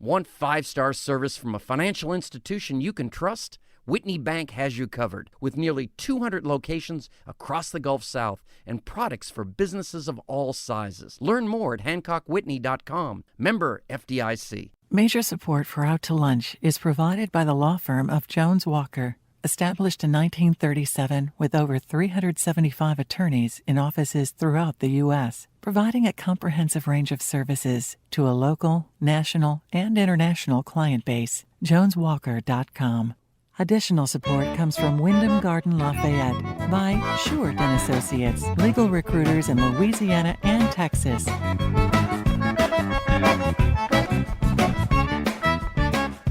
Want 5-star service from a financial institution you can trust? Whitney Bank has you covered with nearly 200 locations across the Gulf South and products for businesses of all sizes. Learn more at HancockWhitney.com. Member FDIC. Major support for Out to Lunch is provided by the law firm of Jones Walker, established in 1937 with over 375 attorneys in offices throughout the U.S., providing a comprehensive range of services to a local, national, and international client base. JonesWalker.com. Additional support comes from Wyndham Garden Lafayette by Short & Associates, legal recruiters in Louisiana and Texas.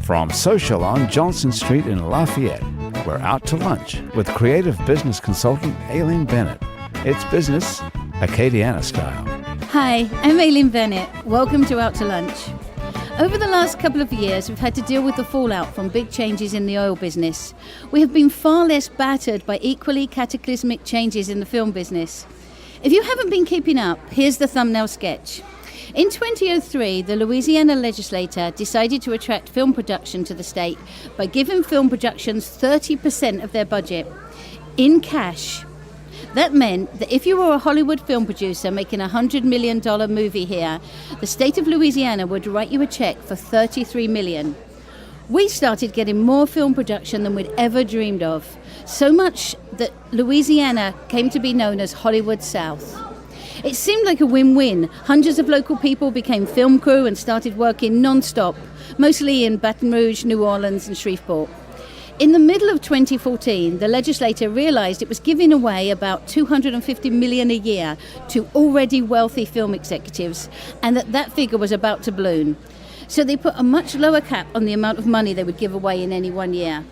From Social on Johnson Street in Lafayette, we're out to lunch with creative business consultant Aileen Bennett. It's business Acadiana style. Hi, I'm Aileen Bennett. Welcome to Out to Lunch. Over the last couple of years, we've had to deal with the fallout from big changes in the oil business. We have been far less battered by equally cataclysmic changes in the film business. If you haven't been keeping up, here's the thumbnail sketch. In 2003, the Louisiana Legislature decided to attract film production to the state by giving film productions 30% of their budget in cash. That meant that if you were a Hollywood film producer making a $100 million movie here, the state of Louisiana would write you a check for $33 million. We started getting more film production than we'd ever dreamed of, so much that Louisiana came to be known as Hollywood South. It seemed like a win-win. Hundreds of local people became film crew and started working non-stop, mostly in Baton Rouge, New Orleans, and Shreveport. In the middle of 2014, the legislature realized it was giving away about $250 million a year to already wealthy film executives, and that figure was about to balloon. So they put a much lower cap on the amount of money they would give away in any one year.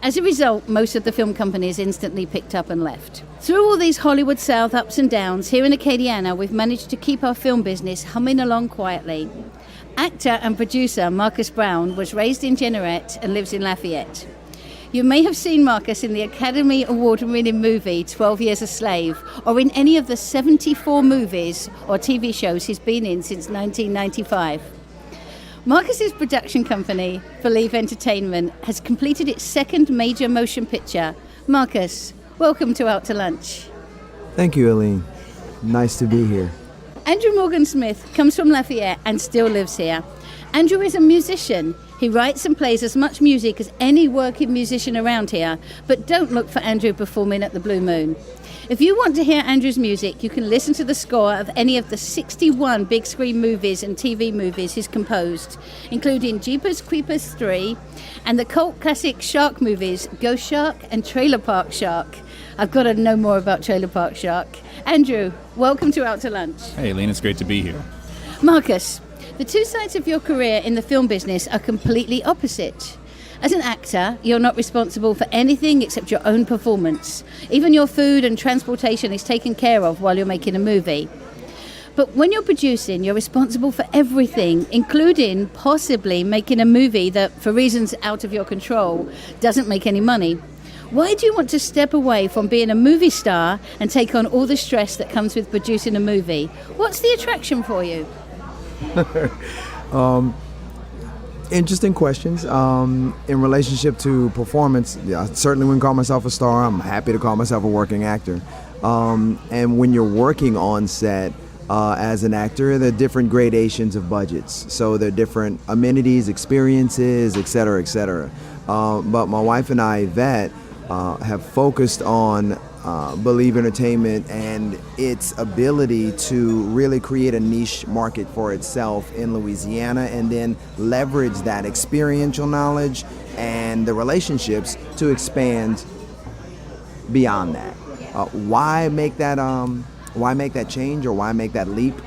As a result, most of the film companies instantly picked up and left. Through all these Hollywood South ups and downs, here in Acadiana, we've managed to keep our film business humming along quietly. Actor and producer Marcus Brown was raised in Jeanerette and lives in Lafayette. You may have seen Marcus in the Academy Award-winning movie 12 Years a Slave, or in any of the 74 movies or TV shows he's been in since 1995. Marcus's production company, Believe Entertainment, has completed its second major motion picture. Marcus, welcome to Out to Lunch. Thank you, Aileen. Nice to be here. Andrew Morgan Smith comes from Lafayette and still lives here. Andrew is a musician. He writes and plays as much music as any working musician around here, but don't look for Andrew performing at the Blue Moon. If you want to hear Andrew's music, you can listen to the score of any of the 61 big screen movies and TV movies he's composed, including Jeepers Creepers 3 and the cult classic shark movies Ghost Shark and Trailer Park Shark. I've got to know more about Trailer Park Shark. Andrew, welcome to Out to Lunch. Hey, Aileen, it's great to be here. Marcus, the two sides of your career in the film business are completely opposite. As an actor, you're not responsible for anything except your own performance. Even your food and transportation is taken care of while you're making a movie. But when you're producing, you're responsible for everything, including possibly making a movie that, for reasons out of your control, doesn't make any money. Why do you want to step away from being a movie star and take on all the stress that comes with producing a movie? What's the attraction for you? Interesting questions. In relationship to performance, I certainly wouldn't call myself a star. I'm happy to call myself a working actor. And when you're working on set as an actor, there are different gradations of budgets. So there are different amenities, experiences, et cetera, et cetera. But my wife and I, Yvette, have focused on Believe Entertainment and its ability to really create a niche market for itself in Louisiana and then leverage that experiential knowledge and the relationships to expand beyond that. Why make that change or why make that leap?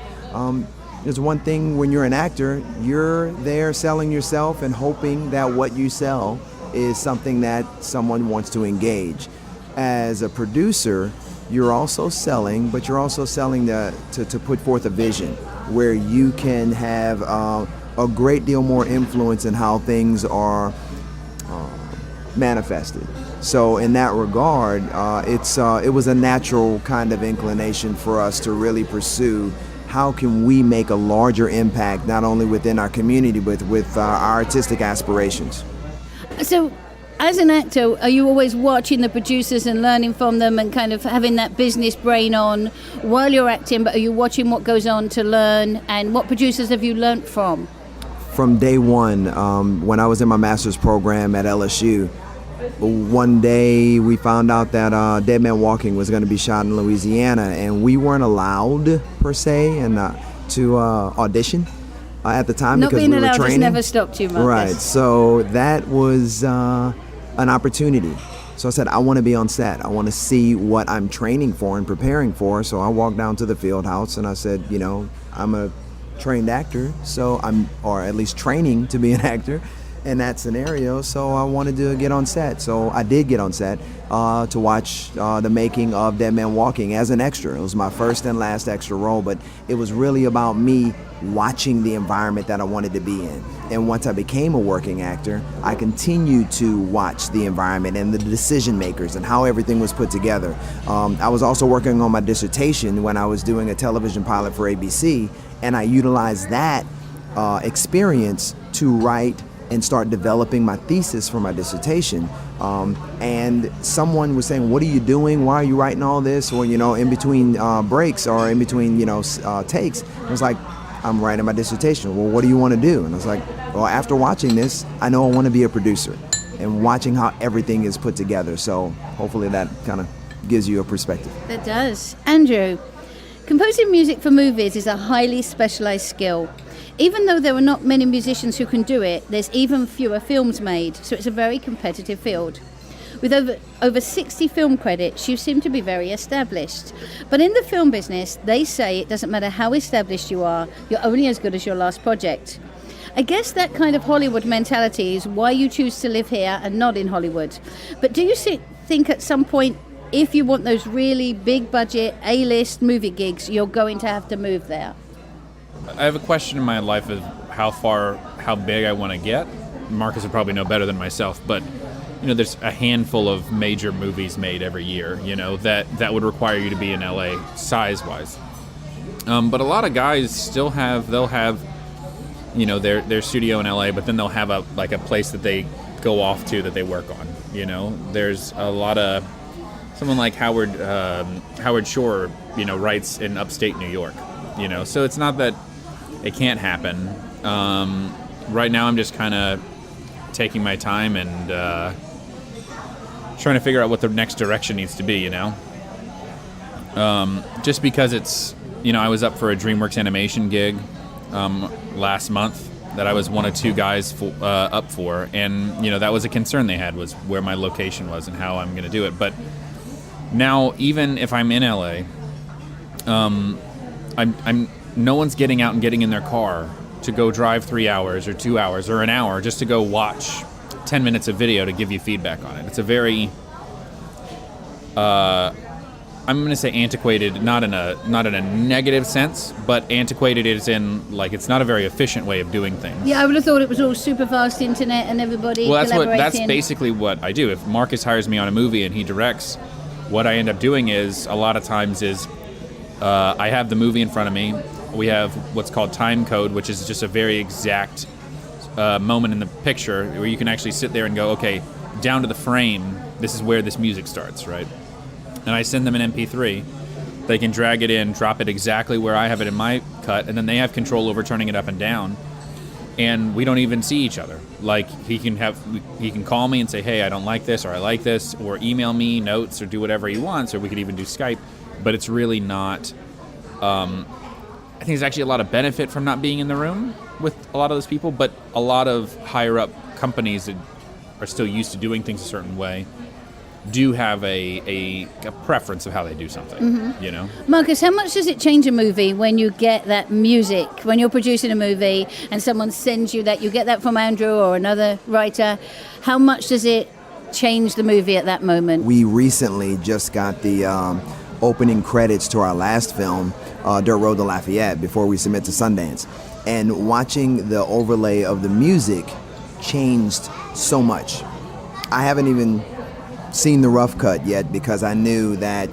There's one thing when you're an actor, you're there selling yourself and hoping that what you sell is something that someone wants to engage. As a producer, you're also selling, but you're also selling to put forth a vision where you can have a great deal more influence in how things are manifested. So in that regard, it was a natural kind of inclination for us to really pursue how can we make a larger impact, not only within our community, but with our artistic aspirations. So, as an actor, are you always watching the producers and learning from them and kind of having that business brain on while you're acting, but are you watching what goes on to learn, and what producers have you learnt from? From day one, when I was in my master's program at LSU, one day we found out that Dead Man Walking was going to be shot in Louisiana, and we weren't allowed, per se, to audition at the time. Not because being we were allowed training. has never stopped you, Marcus. Right, so that was an opportunity. So I said, I want to be on set. I want to see what I'm training for and preparing for. So I walked down to the field house and I said, I'm a trained actor, or at least training to be an actor in that scenario. So I wanted to get on set. So I did get on set to watch the making of Dead Man Walking as an extra. It was my first and last extra role, but it was really about me watching the environment that I wanted to be in. And once I became a working actor, I continued to watch the environment and the decision makers and how everything was put together. I was also working on my dissertation when I was doing a television pilot for ABC, and I utilized that experience to write and start developing my thesis for my dissertation. And someone was saying, what are you doing? Why are you writing all this? Or, in between breaks or in between, takes. I was like, I'm writing my dissertation. Well, what do you want to do? And I was like, well, after watching this, I know I want to be a producer, and watching how everything is put together. So hopefully that kind of gives you a perspective. That does. Andrew, composing music for movies is a highly specialized skill. Even though there are not many musicians who can do it, there's even fewer films made, so it's a very competitive field. With over 60 film credits, you seem to be very established. But in the film business, they say it doesn't matter how established you are, you're only as good as your last project. I guess that kind of Hollywood mentality is why you choose to live here and not in Hollywood. But do you think at some point, if you want those really big budget A-list movie gigs, you're going to have to move there? I have a question in my life of how big I want to get. Marcus would probably know better than myself, but there's a handful of major movies made every year, that would require you to be in LA size-wise. But a lot of guys still they'll have, their studio in LA, but then they'll have a place that they go off to that they work on. There's a lot of, someone like Howard Shore, writes in upstate New York, so it's not that it can't happen. Right now I'm just kind of taking my time and trying to figure out what the next direction needs to be, just because it's, I was up for a DreamWorks animation gig last month that I was one of two guys up for, and that was a concern they had, was where my location was and how I'm going to do it. But now, even if I'm in LA, I'm no one's getting out and getting in their car to go drive 3 hours or 2 hours or an hour just to go watch 10 minutes of video to give you feedback on it. It's a very, I'm going to say antiquated, not in a negative sense, but antiquated is in, it's not a very efficient way of doing things. Yeah, I would have thought it was all super fast internet and everybody collaborating. That's basically what I do. If Marcus hires me on a movie and he directs, what I end up doing is, a lot of times is, I have the movie in front of me. We have what's called time code, which is just a very exact moment in the picture where you can actually sit there and go, okay, down to the frame, this is where this music starts, right? And I send them an MP3. They can drag it in, drop it exactly where I have it in my cut, and then they have control over turning it up and down. And we don't even see each other. He can call me and say, hey, I don't like this, or I like this, or email me notes, or do whatever he wants, or we could even do Skype. But it's really not, I think there's actually a lot of benefit from not being in the room with a lot of those people, but a lot of higher up companies that are still used to doing things a certain way do have a preference of how they do something, Marcus, how much does it change a movie when you get that music, when you're producing a movie and someone sends you that, you get that from Andrew or another writer, how much does it change the movie at that moment? We recently just got the opening credits to our last film, Dirt Road to Lafayette, before we submit to Sundance. And watching the overlay of the music changed so much. I haven't even seen the rough cut yet because I knew that,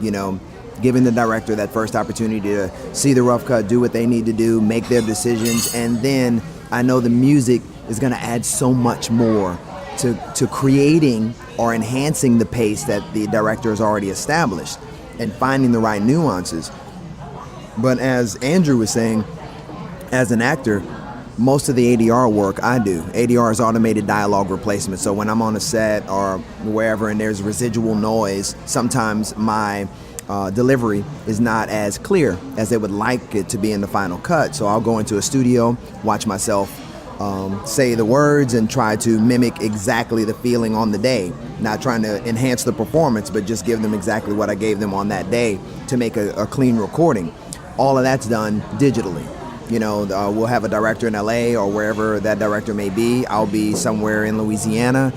giving the director that first opportunity to see the rough cut, do what they need to do, make their decisions, and then I know the music is going to add so much more to creating or enhancing the pace that the director has already established and finding the right nuances. But as Andrew was saying, as an actor, most of the ADR work I do. ADR is automated dialogue replacement. So when I'm on a set or wherever and there's residual noise, sometimes my delivery is not as clear as they would like it to be in the final cut. So I'll go into a studio, watch myself say the words and try to mimic exactly the feeling on the day. Not trying to enhance the performance, but just give them exactly what I gave them on that day to make a clean recording. All of that's done digitally. We'll have a director in LA or wherever that director may be. I'll be somewhere in Louisiana.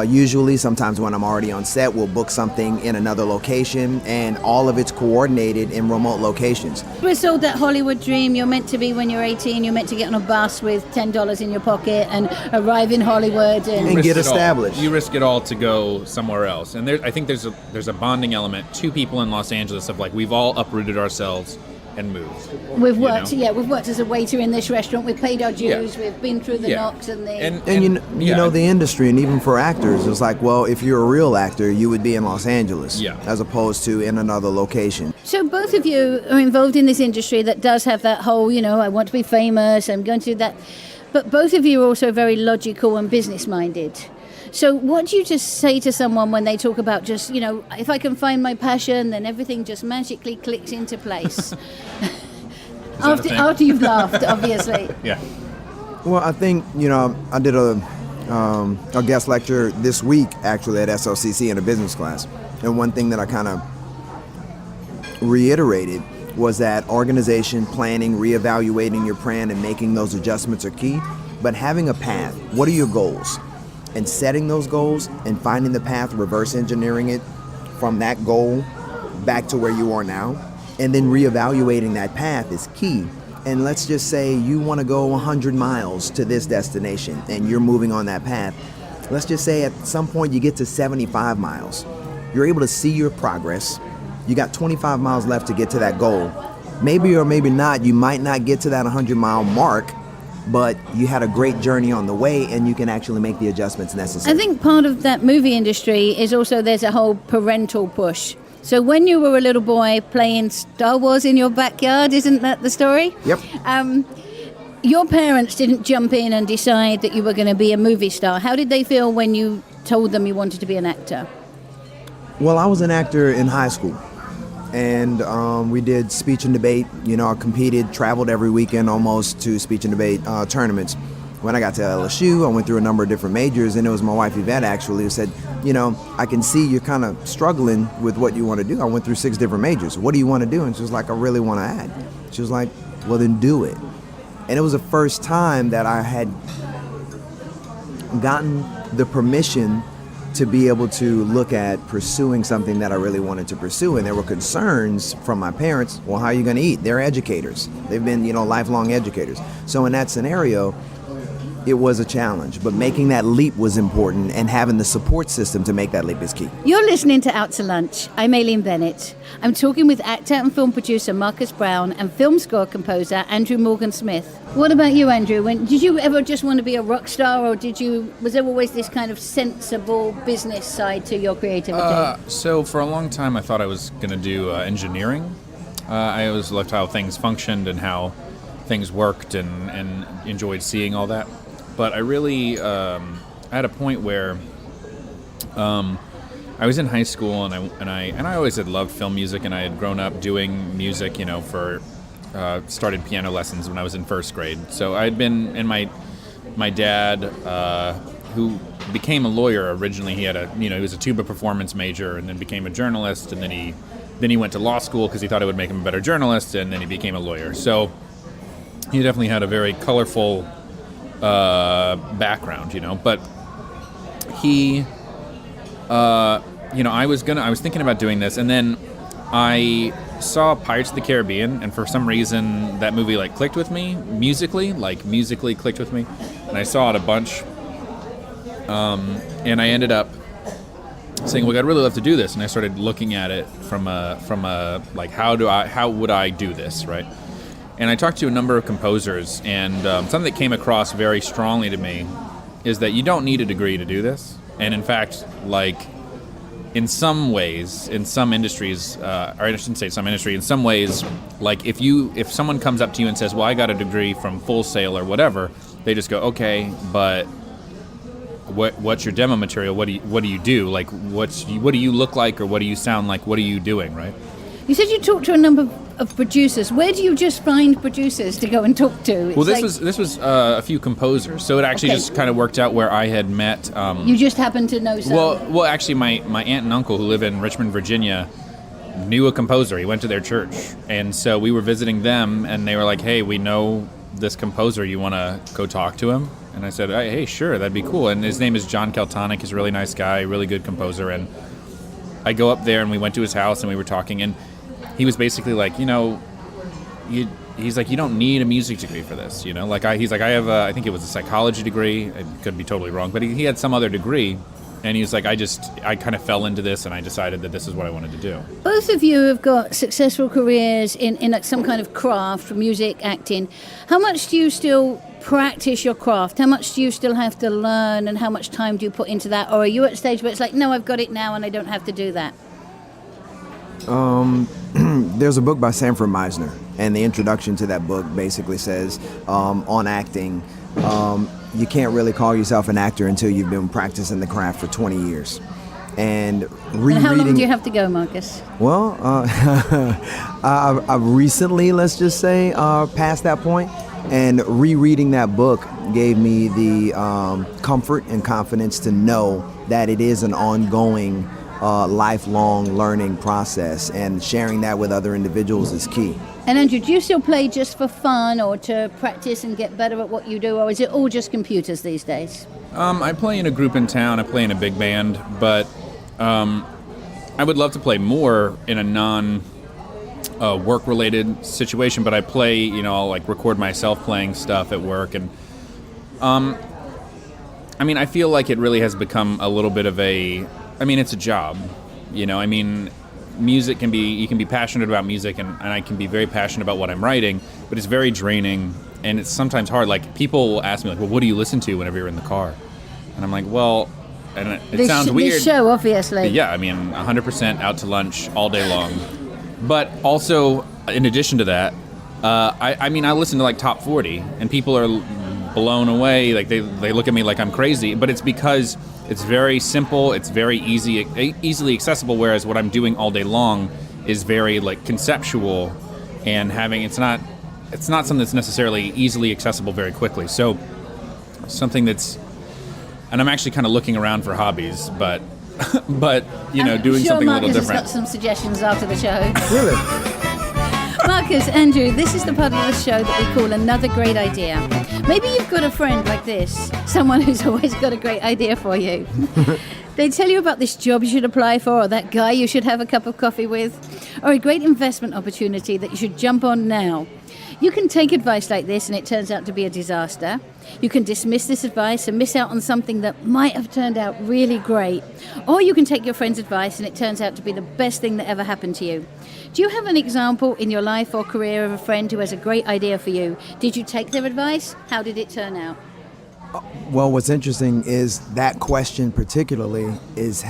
Usually, sometimes when I'm already on set, we'll book something in another location, and all of it's coordinated in remote locations. We're sold that Hollywood dream. You're meant to be, when you're 18, you're meant to get on a bus with $10 in your pocket and arrive in Hollywood and get established. You risk it all to go somewhere else. And I think there's a bonding element. Two people in Los Angeles of we've all uprooted ourselves and moved. We've worked, we've worked as a waiter in this restaurant. We've paid our dues. Yeah. We've been through the knocks and the... And the industry, and even for actors, it's well, if you're a real actor, you would be in Los Angeles, as opposed to in another location. So both of you are involved in this industry that does have that whole, I want to be famous, I'm going to do that. But both of you are also very logical and business-minded. So what do you just say to someone when they talk about just, if I can find my passion, then everything just magically clicks into place? after you've laughed, obviously. Yeah. Well, I think, I did a guest lecture this week, actually, at SOCC in a business class. And one thing that I kind of reiterated was that organization, planning, reevaluating your plan, and making those adjustments are key. But having a path, what are your goals? And setting those goals and finding the path, reverse engineering it from that goal back to where you are now, and then reevaluating that path is key. And let's just say you want to go 100 miles to this destination and you're moving on that path. Let's just say at some point you get to 75 miles. You're able to see your progress. You got 25 miles left to get to that goal. Maybe or maybe not, you might not get to that 100-mile mark, but you had a great journey on the way and you can actually make the adjustments necessary. I think part of that movie industry is also there's a whole parental push. So when you were a little boy playing Star Wars in your backyard, isn't that the story? Yep. Your parents didn't jump in and decide that you were going to be a movie star. How did they feel when you told them you wanted to be an actor? Well, I was an actor in high school. And we did speech and debate. I competed, traveled every weekend almost to speech and debate tournaments. When I got to LSU, I went through a number of different majors, and it was my wife Yvette actually who said, I can see you're kind of struggling with what you want to do. I went through 6 different majors. What do you want to do? And she was like, I really want to act. She was like, well, then do it. And it was the first time that I had gotten the permission to be able to look at pursuing something that I really wanted to pursue. And there were concerns from my parents, well, how are you going to eat? They're educators. They've been, lifelong educators. So in that scenario, it was a challenge. But making that leap was important, and having the support system to make that leap is key. You're listening to Out to Lunch. I'm Aileen Bennett. I'm talking with actor and film producer Marcus Brown and film score composer Andrew Morgan Smith. What about you, Andrew? Did you ever just want to be a rock star, or was there always this kind of sensible business side to your creativity? So for a long time, I thought I was going to do engineering. I always loved how things functioned and how things worked, and enjoyed seeing all that. But I really at a point where I was in high school, and I always had loved film music, and I had grown up doing music, for started piano lessons when I was in first grade. So I had been, and my dad, who became a lawyer originally, he had he was a tuba performance major, and then became a journalist, and then he went to law school because he thought it would make him a better journalist, and then he became a lawyer. So he definitely had a very colorful background, but he, I was thinking about doing this, and then I saw Pirates of the Caribbean, and for some reason that movie clicked with me musically clicked with me, and I saw it a bunch, and I ended up saying, "Well, I'd really love to do this," and I started looking at it from a like, how would I do this, right? And I talked to a number of composers, and something that came across very strongly to me is that you don't need a degree to do this. And in fact, like, in some ways, in some industries, or I shouldn't say some industry, in some ways, like, if someone comes up to you and says, "Well, I got a degree from Full Sail or whatever," they just go, "Okay, but what's your demo material? What do you do? Like, what do you look like, or what do you sound like? What are you doing?" Right? You said you talked to a number of producers. Where do you just find producers to go and talk to? Well, this was a few composers, so it actually just kind of worked out where I had met. You just happened to know some. Well, actually, my aunt and uncle who live in Richmond, Virginia, knew a composer. He went to their church, and so we were visiting them, and they were like, "Hey, we know this composer. You want to go talk to him?" And I said, "Hey, sure, that'd be cool." And his name is John Keltonic. He's a really nice guy, really good composer. And I go up there, and we went to his house, and we were talking, and he was basically like, he's like, "You don't need a music degree for this, Like, he's like, "I have I think it was a psychology degree. I could be totally wrong, but he had some other degree." And he was like, I kind of fell into this, and I decided that this is what I wanted to do. Both of you have got successful careers in like some kind of craft, music, acting. How much do you still practice your craft? How much do you still have to learn, and how much time do you put into that? Or are you at a stage where it's like, "No, I've got it now, and I don't have to do that"? There's a book by Sanford Meisner, and the introduction to that book basically says, on acting, you can't really call yourself an actor until you've been practicing the craft for 20 years. And rereading... And how long do you have to go, Marcus? Well, I've recently, let's just say, passed that point, and rereading that book gave me the comfort and confidence to know that it is an ongoing lifelong learning process, and sharing that with other individuals is key. And Andrew, do you still play just for fun, or to practice and get better at what you do, or is it all just computers these days? I play in a group in town. I play in a big band, but I would love to play more in a non-work-related situation. But I play, I'll like record myself playing stuff at work, and I feel like it really has become a little bit of it's a job, music you can be passionate about music, and I can be very passionate about what I'm writing, but it's very draining, and it's sometimes hard. Like, people will ask me, like, "Well, what do you listen to whenever you're in the car?" And I'm like, well, and it sounds weird. This show, obviously. Yeah, 100% out to lunch all day long. But also, in addition to that, I listen to like top 40, and people are blown away. Like, they look at me like I'm crazy, but it's because it's very simple, it's very easily accessible, whereas what I'm doing all day long is very like conceptual, and it's not something that's necessarily easily accessible very quickly. So and I'm actually kind of looking around for hobbies, but doing something a little different. Marcus has got some suggestions after the show. Really? Marcus, Andrew, this is the part of the show that we call Another Great Idea. Maybe you've got a friend like this, someone who's always got a great idea for you. They tell you about this job you should apply for, or that guy you should have a cup of coffee with, or a great investment opportunity that you should jump on now. You can take advice like this and it turns out to be a disaster. You can dismiss this advice and miss out on something that might have turned out really great. Or you can take your friend's advice and it turns out to be the best thing that ever happened to you. Do you have an example in your life or career of a friend who has a great idea for you? Did you take their advice? How did it turn out? Well, what's interesting is that question particularly is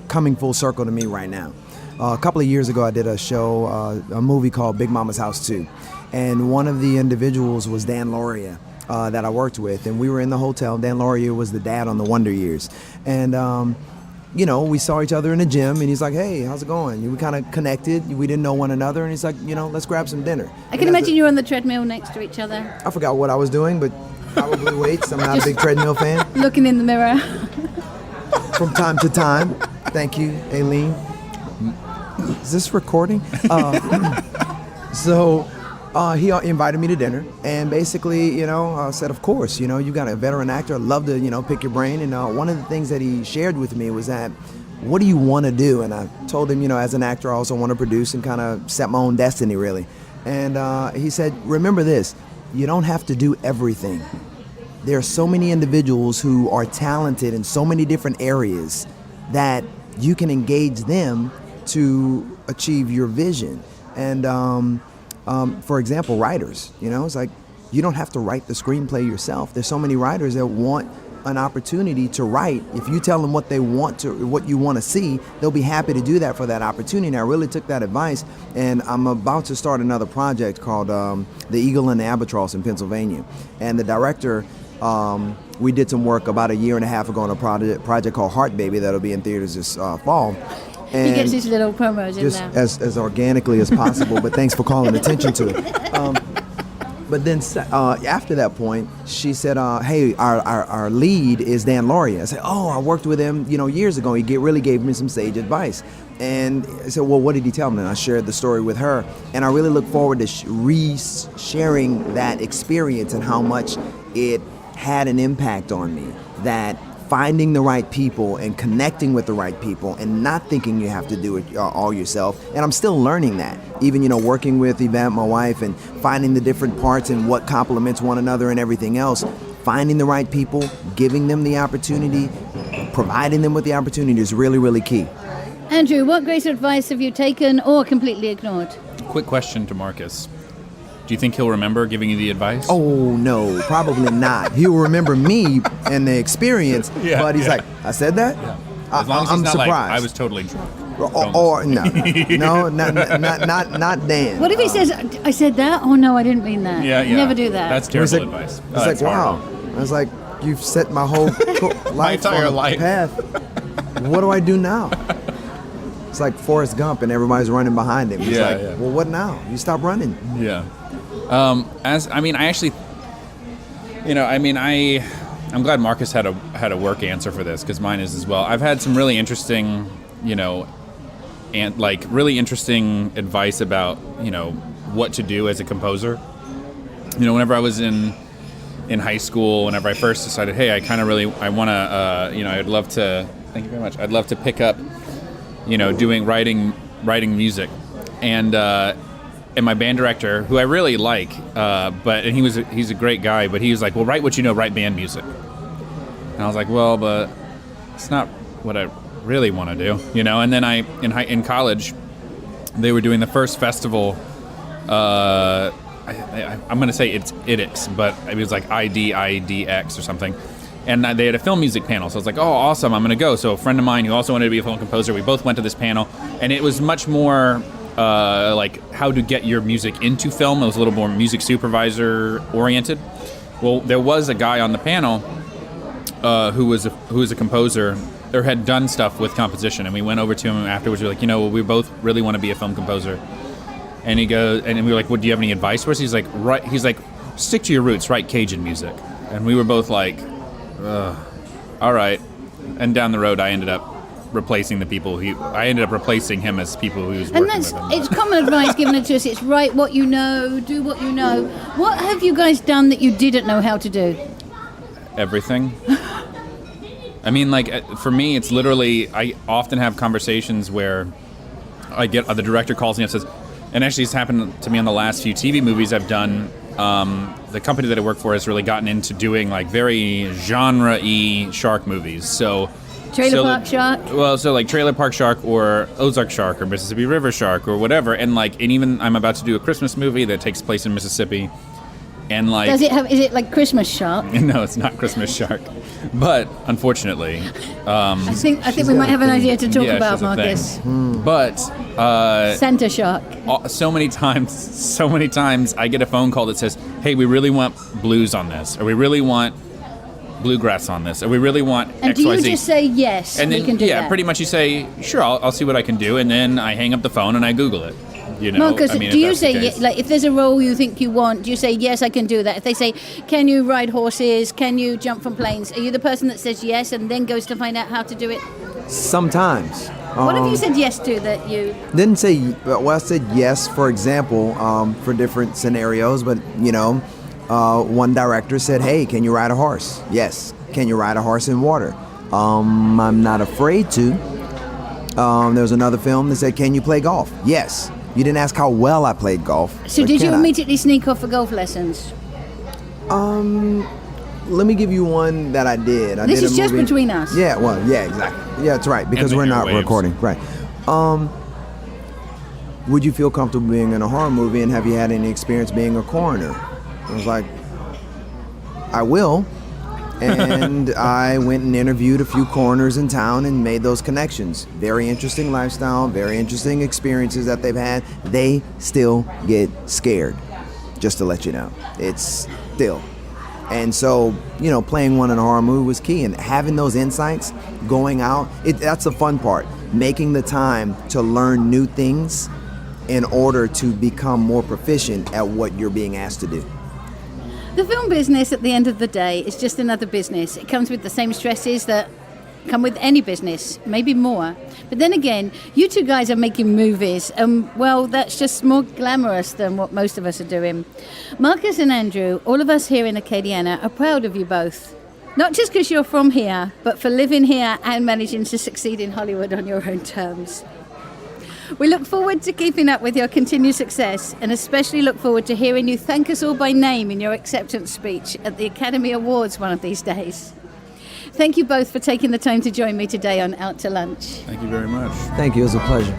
coming full circle to me right now. A couple of years ago, I did a show, a movie called Big Mama's House 2. And one of the individuals was Dan Lauria that I worked with. And we were in the hotel. Dan Lauria was the dad on the Wonder Years. And, we saw each other in the gym. And he's like, "Hey, how's it going?" We kind of connected. We didn't know one another. And he's like, "Let's grab some dinner." I can imagine you were on the treadmill next to each other. I forgot what I was doing, but probably weights. I'm not a big treadmill fan. Looking in the mirror. From time to time. Thank you, Aileen. Is this recording? So he invited me to dinner, and basically, said, of course, you got a veteran actor. I'd love to, pick your brain. And one of the things that he shared with me was that, what do you want to do? And I told him, as an actor, I also want to produce and kind of set my own destiny, really. And he said, remember this, you don't have to do everything. There are so many individuals who are talented in so many different areas that you can engage them to achieve your vision. And for example, writers, it's like you don't have to write the screenplay yourself. There's so many writers that want an opportunity to write. If you tell them what you want to see, they'll be happy to do that for that opportunity. And I really took that advice, and I'm about to start another project called The Eagle and the Albatross in Pennsylvania. And the director, we did some work about a year and a half ago on a project called Heart Baby that'll be in theaters this fall. And he gets his little promos in just there. as organically as possible, but thanks for calling attention to it. But then after that point, she said, hey, our lead is Dan Lauria. I said, oh, I worked with him, years ago. He really gave me some sage advice. And I said, well, what did he tell me? And I shared the story with her. And I really look forward to sharing that experience and how much it had an impact on me. That finding the right people and connecting with the right people and not thinking you have to do it all yourself. And I'm still learning that. Even, working with Yvette, my wife, and finding the different parts and what complements one another and everything else. Finding the right people, giving them the opportunity, providing them with the opportunity is really, really key. Andrew, what great advice have you taken or completely ignored? Quick question to Marcus. Do you think he'll remember giving you the advice? Oh, no, probably not. He'll remember me and the experience, but he's like, I said that? Yeah. As long as he's I'm not surprised. like, I was totally drunk. Or no, not Dan. What if he says, I said that? Oh, no, I didn't mean that. Yeah. Never do that. That's terrible advice. It's like, wow. I was like, you've set my whole life entire on a life. path. What do I do now? It's like Forrest Gump and everybody's running behind him. He's well, what now? You stop running. Yeah. I'm glad Marcus had a work answer for this, because mine is as well. I've had some really interesting, really interesting advice about, what to do as a composer. Whenever I was in high school, whenever I first decided, hey, I want to, I'd love to, thank you very much, I'd love to pick up, writing music. And my band director, who I really like, he's a great guy, but he was like, well, write what you know, write band music. And I was like, well, but it's not what I really want to do, And then in college, they were doing the first festival. I'm going to say it's IDX, but it was like IDX or something. And they had a film music panel, so I was like, oh, awesome, I'm going to go. So a friend of mine who also wanted to be a film composer, we both went to this panel, and it was much more like how to get your music into film. It was a little more music supervisor oriented. Well, there was a guy on the panel who was a composer or had done stuff with composition, and we went over to him afterwards. We were like, we both really want to be a film composer. And he goes, and we were like, well, do you have any advice for us? He's like, stick to your roots, write Cajun music. And we were both like, all right. And down the road, I ended up replacing him as people who he was working with. And it's common advice given to us. It's write what you know, do what you know. What have you guys done that you didn't know how to do? Everything. For me, it's literally, I often have conversations where I get, the director calls me and says, and actually it's happened to me on the last few TV movies I've done. The company that I work for has really gotten into doing very genre-y shark movies. So Trailer Park Shark? Well, so like Trailer Park Shark or Ozark Shark or Mississippi River Shark or whatever. And even I'm about to do a Christmas movie that takes place in Mississippi. And is it like Christmas Shark? No, it's not Christmas Shark. But unfortunately, I think we might have an idea to talk about, Marcus. But Santa Shark. So many times I get a phone call that says, "Hey, we really want blues on this, or we really want bluegrass on this, or we really want XYZ." And do you just say yes? And then we can do that? pretty much you say, "Sure, I'll see what I can do," and then I hang up the phone and I Google it. Marcus, do you say, if there's a role you think you want, do you say, yes, I can do that? If they say, can you ride horses? Can you jump from planes? Are you the person that says yes and then goes to find out how to do it? Sometimes. What have you said yes to that you... Didn't say, well, I said yes, for example, for different scenarios, but, one director said, hey, can you ride a horse? Yes. Can you ride a horse in water? I'm not afraid to. There was another film that said, can you play golf? Yes. You didn't ask how well I played golf. So did you immediately sneak off for golf lessons? let me give you one that I did. This is just between us. Yeah, well, yeah, exactly. Yeah, that's right, because we're not recording. Right. Would you feel comfortable being in a horror movie, and have you had any experience being a coroner? I was like, I will. And I went and interviewed a few coroners in town and made those connections. Very interesting lifestyle, very interesting experiences that they've had. They still get scared, just to let you know. It's still. And so, playing one in a horror movie was key. And having those insights, going out, that's the fun part. Making the time to learn new things in order to become more proficient at what you're being asked to do. The film business, at the end of the day, is just another business. It comes with the same stresses that come with any business, maybe more. But then again, you two guys are making movies, and well, that's just more glamorous than what most of us are doing. Marcus and Andrew, all of us here in Acadiana, are proud of you both. Not just because you're from here, but for living here and managing to succeed in Hollywood on your own terms. We look forward to keeping up with your continued success, and especially look forward to hearing you thank us all by name in your acceptance speech at the Academy Awards one of these days. Thank you both for taking the time to join me today on Out to Lunch. Thank you very much. Thank you. It was a pleasure.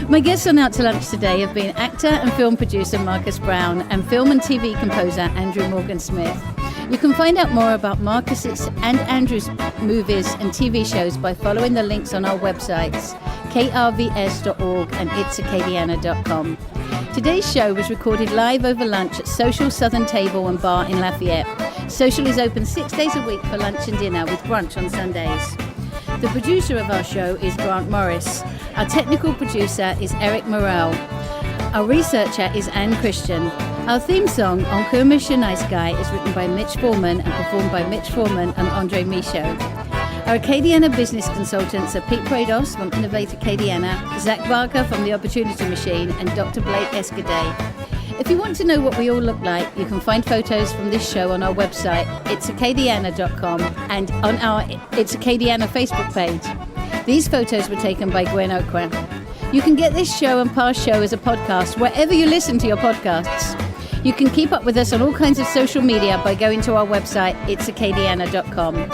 My guests on Out to Lunch today have been actor and film producer Marcus Brown and film and TV composer Andrew Morgan-Smith. You can find out more about Marcus's and Andrew's movies and TV shows by following the links on our websites, krvs.org and itsacadiana.com. Today's show was recorded live over lunch at Social Southern Table and Bar in Lafayette. Social is open 6 days a week for lunch and dinner with brunch on Sundays. The producer of our show is Grant Morris. Our technical producer is Eric Morrell. Our researcher is Anne Christian. Our theme song, Encore Monsieur Nice Guy, is written by Mitch Foreman and performed by Mitch Foreman and Andre Michaud. Our Acadiana business consultants are Pete Prados from Innovate Acadiana, Zach Barker from The Opportunity Machine, and Dr. Blake Escaday. If you want to know what we all look like, you can find photos from this show on our website, itsacadiana.com, and on our It's Acadiana Facebook page. These photos were taken by Gwen Aucoin. You can get this show and past show as a podcast wherever you listen to your podcasts. You can keep up with us on all kinds of social media by going to our website, itsacadiana.com.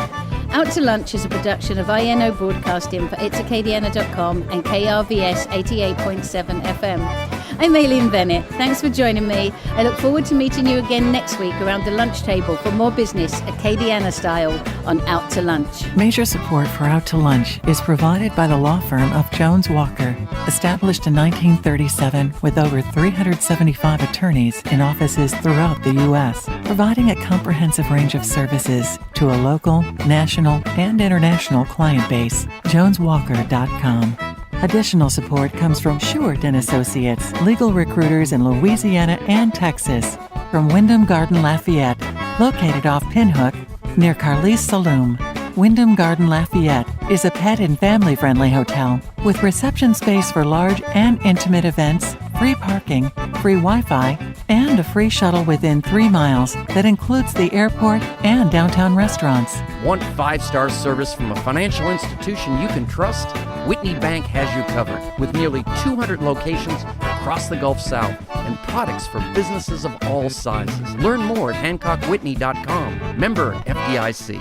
Out to Lunch is a production of INO Broadcasting for itsacadiana.com and KRVS 88.7 FM. I'm Aileen Bennett. Thanks for joining me. I look forward to meeting you again next week around the lunch table for more business, Acadiana style, on Out to Lunch. Major support for Out to Lunch is provided by the law firm of Jones Walker, established in 1937 with over 375 attorneys in offices throughout the U.S., providing a comprehensive range of services to a local, national, and international client base. JonesWalker.com. Additional support comes from Short & Associates, legal recruiters in Louisiana and Texas, from Wyndham Garden Lafayette, located off Pinhook, near Carlis Saloon. Wyndham Garden Lafayette is a pet and family-friendly hotel with reception space for large and intimate events, free parking, free Wi-Fi, and a free shuttle within 3 miles that includes the airport and downtown restaurants. Want 5-star service from a financial institution you can trust? Whitney Bank has you covered with nearly 200 locations across the Gulf South and products for businesses of all sizes. Learn more at HancockWhitney.com. Member FDIC.